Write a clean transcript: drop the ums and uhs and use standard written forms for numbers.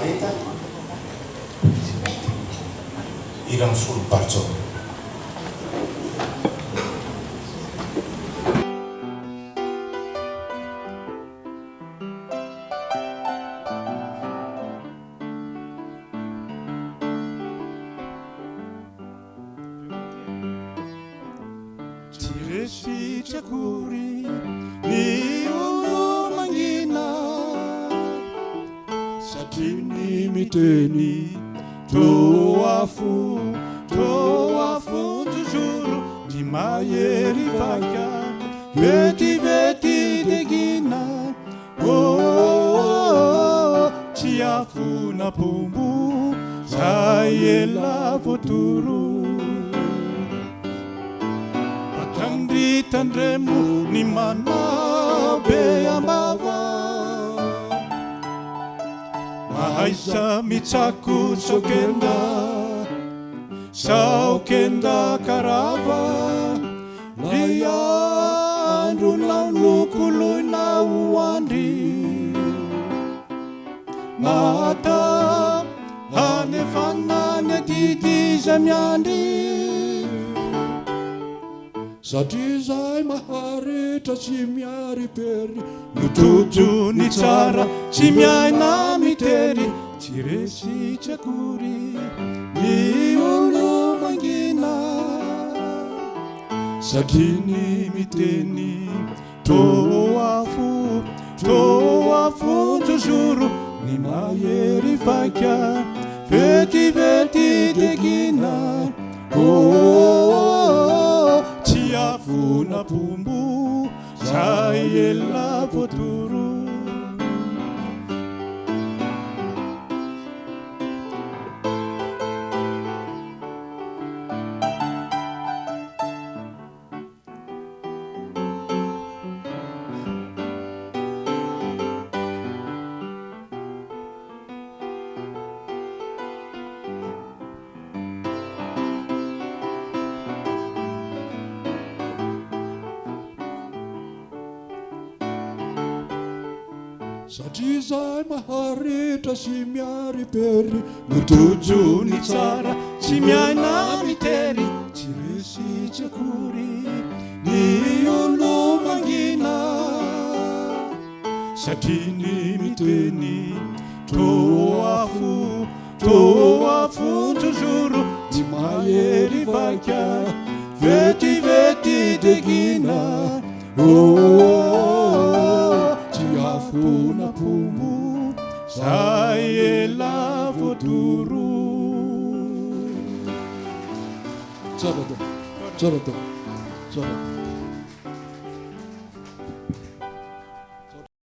mahita irang folo parjo. Sijakuri ni olo mangina satini miteni toafu tujuru di mayeri vaka veti degina chiafu na pumbu sayela futuru tandremo ni mana be ambava mahaisa mitsaku saukenda karava laya andro launukului na uandri mata hanefanane didi zamiandri satria zay maharitra tsy miariperi mitojo ny tsara tsy miaina mitery tsy resy tsy akory ny olo mangina satria ny miteny toafo jozoro ny mahery vaika vetivety degina Funa pumbu sayela futuru satria zay maharitra sy miariperi mitojo ny tsara tsy miaina mitery tsy resy tsy akory ny olo mangina satria ny miteny toafo jozoro tsy mahery vaika vetivety degina Funa pumbu sayela futuru. Coba tuh.